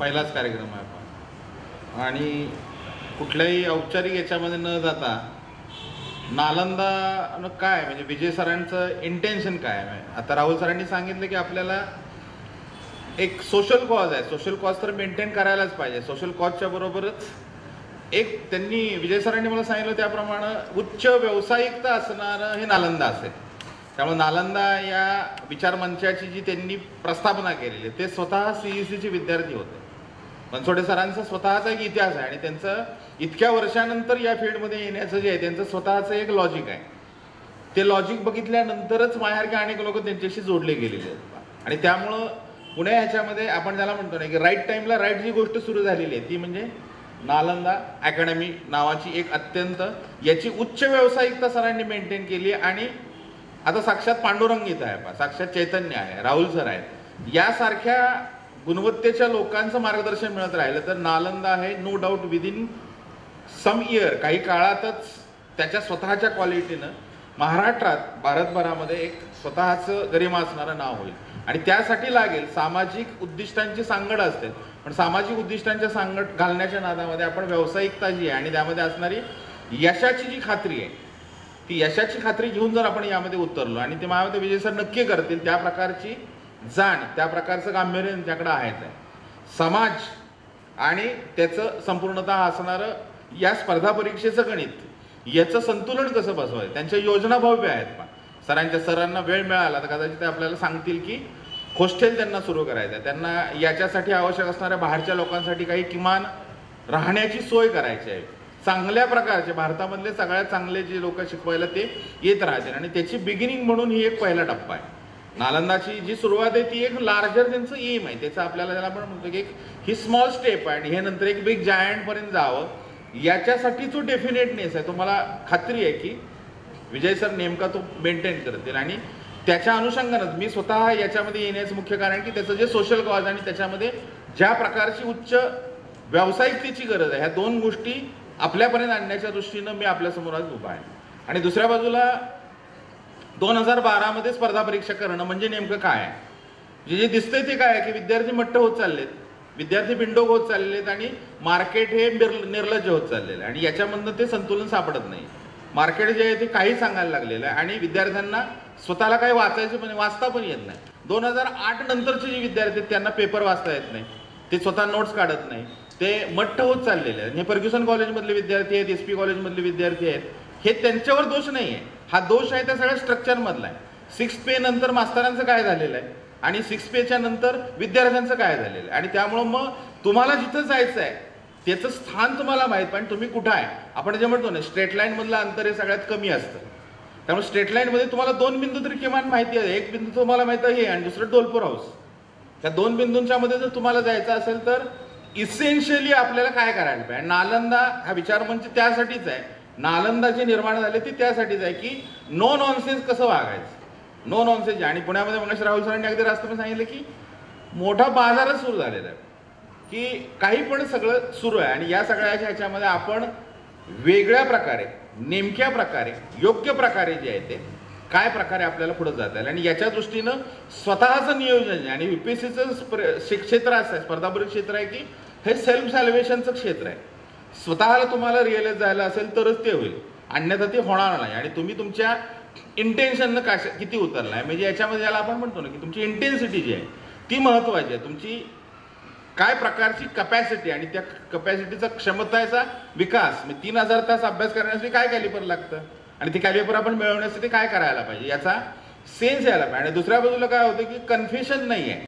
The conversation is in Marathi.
पहिलाच कार्यक्रम आहे आपण आणि कुठल्याही औपचारिक याच्यामध्ये न जाता नालंदा काय म्हणजे विजय सरांचं इंटेन्शन काय आहे. आता राहुल सरांनी सांगितलं की आपल्याला एक सोशल कॉज आहे, सोशल कॉज तर मेंटेन करायलाच पाहिजे. सोशल कॉजच्या बरोबरच एक त्यांनी विजय सरांनी मला सांगितलं त्याप्रमाणे उच्च व्यावसायिकता असणारं हे नालंदा असेल. त्यामुळे नालंदा या विचारमंचाची जी त्यांनी प्रस्थापना केलेली ते स्वतः CECचे विद्यार्थी होते. बनसोडे सरांचा स्वतःचा एक इतिहास आहे आणि त्यांचं इतक्या वर्षानंतर या फील्डमध्ये येण्याचं जे आहे त्यांचं स्वतःचं एक लॉजिक आहे. ते लॉजिक बघितल्यानंतरच माझ्यासारखे अनेक लोक त्यांच्याशी जोडले गेलेले आहेत. आणि त्यामुळं पुणे ह्याच्यामध्ये आपण त्याला म्हणतो ना की राईट टाईमला राईट जी गोष्ट सुरू झालेली आहे ती म्हणजे नालंदा अकॅडमी नावाची एक अत्यंत याची उच्च व्यावसायिकता सरांनी मेंटेन केली. आणि आता साक्षात पांडुरंग इथं आहे, साक्षात चैतन्य आहे, राहुल सर आहेत, यासारख्या गुणवत्तेच्या लोकांचं मार्गदर्शन मिळत राहिलं तर नालंदा आहे नो डाऊट विदिन सम इयर काही काळातच त्याच्या स्वतःच्या क्वालिटीनं महाराष्ट्रात भारतभरामध्ये एक स्वतःचं गरिमा असणारं नाव होईल. आणि त्यासाठी लागेल सामाजिक उद्दिष्टांची सांगड असते, पण सामाजिक उद्दिष्टांच्या सांगड घालण्याच्या नादामध्ये आपण व्यावसायिकता जी आहे आणि त्यामध्ये असणारी यशाची जी खात्री आहे ती यशाची खात्री घेऊन जर आपण यामध्ये उतरलो आणि ते माझ्या विजय सर नक्की करतील त्या प्रकारची जाण त्या प्रकारचं गांभीर्य त्यांच्याकडे आहेच आहे. समाज आणि त्याचं संपूर्णतः असणारं या स्पर्धा परीक्षेचं गणित याचं संतुलन कसं बसवायचं त्यांच्या योजना भव्य आहेत. पण सरांना वेळ मिळाला तर कदाचित ते आपल्याला सांगतील की हॉस्टेल त्यांना सुरू करायचं आहे, त्यांना याच्यासाठी आवश्यक असणाऱ्या बाहेरच्या लोकांसाठी काही किमान राहण्याची सोय करायची आहे. चांगल्या प्रकारचे भारतामधले सगळ्यात चांगले जे लोक शिकवायला ते येत राहतील आणि त्याची बिगिनिंग म्हणून ही एक पहिला टप्पा आहे. नालंदाची जी सुरुवात आहे ती एक लार्जर त्यांचं एम आहे, त्याचं आपल्याला त्याला आपण म्हणतो की एक ही स्मॉल स्टेप आहे आणि हे नंतर एक बिग जायंटपर्यंत जावं याच्यासाठी जो डेफिनेटनेस आहे तो मला खात्री आहे की विजय सर नेमका तो मेंटेन करतील. आणि त्याच्या अनुषंगानंच मी स्वतः याच्यामध्ये येण्याचं मुख्य कारण की त्याचं जे सोशल कॉज आणि त्याच्यामध्ये ज्या प्रकारची उच्च व्यावसायिकतेची गरज आहे ह्या दोन गोष्टी आपल्यापर्यंत आणण्याच्या दृष्टीनं मी आपल्यासमोर आज उभा आहे. आणि दुसऱ्या बाजूला 2012 मध्ये स्पर्धा परीक्षा करणं म्हणजे नेमकं काय आहे. जे दिसतंय ते काय आहे की विद्यार्थी मट्ट होत चाललेत, विद्यार्थी बिंडोक होत चाललेले आहेत आणि मार्केट हे निर्लज्ज होत चाललेलं आहे आणि याच्यामधनं ते संतुलन सापडत नाही. मार्केट जे आहे ते काही सांगायला लागलेलं आहे आणि विद्यार्थ्यांना स्वतःला काही वाचायचं पण वाचता पण येत नाही. 2008 नंतरचे जे विद्यार्थी आहेत त्यांना पेपर वाचता येत नाही, ते स्वतः नोट्स काढत नाही, ते मट्ट होत चाललेले आहेत. हे फर्ग्युसन कॉलेजमधले विद्यार्थी आहेत, SP कॉलेजमधले विद्यार्थी आहेत, हे त्यांच्यावर दोष नाही आहे, हा दोष आहे त्या सगळ्या स्ट्रक्चरमधला आहे. 6th पे नंतर मास्तरांचं काय झालेलं आहे आणि 6th पेच्या नंतर विद्यार्थ्यांचं काय झालेलं आहे. आणि त्यामुळं मग तुम्हाला जिथं जायचं आहे त्याचं स्थान तुम्हाला माहीत पाहिजे तुम्ही कुठं आहे. आपण जे म्हणतो ना स्ट्रेट लाईनमधलं अंतर हे सगळ्यात कमी असतं, त्यामुळे स्ट्रेट लाईनमध्ये तुम्हाला 2 बिंदू तरी किमान माहिती आहे. एक बिंदू तुम्हाला माहिती आहे आणि दुसरं डोलपूर हाऊस. त्या 2 बिंदूंच्या मध्ये जर तुम्हाला जायचं असेल तर इसेन्शियली आपल्याला काय करायला पाहिजे. नालंदा हा विचारमंच त्यासाठीच आहे, नालंदा जे निर्माण झाले ते त्यासाठीच आहे की नो नॉनसेन्स कसं वागायचं, नो नॉनसेन्स. आणि पुण्यामध्ये मग राहुल सरांनी अगदी रास्तामध्ये सांगितलं की मोठा बाजारच सुरू झालेला आहे की काही पण सगळं सुरू आहे आणि या सगळ्याच्या ह्याच्यामध्ये आपण वेगळ्या प्रकारे नेमक्या प्रकारे योग्य प्रकारे जे आहे ते काय प्रकारे आपल्याला पुढे जाता येईल आणि याच्या दृष्टीनं स्वतःचं नियोजन आहे. आणि UPSCचं क्षेत्र असं आहे, स्पर्धा परीक्षा क्षेत्र आहे की हे सेल्फ सॅल्वेशनचं क्षेत्र आहे. स्वतःला तुम्हाला रिअलाइज जायला असेल तरच ते होईल, अन्यथा ते होणार नाही. आणि तुम्ही तुमच्या इंटेन्शननं किती उतरला आहे म्हणजे याच्यामध्ये याला आपण म्हणतो ना की तुमची इंटेन्सिटी जी आहे ती महत्त्वाची आहे. तुमची काय प्रकारची कपॅसिटी आणि त्या कपॅसिटीचा क्षमतेचा विकास म्हणजे 3000 तास अभ्यास करण्यासाठी काय कॅलिपर लागतं आणि ते कॅलिपर आपण मिळवण्यासाठी काय करायला पाहिजे याचा सेन्स यायला पाहिजे. आणि दुसऱ्या बाजूला काय होतं की कन्फ्युजन नाही आहे.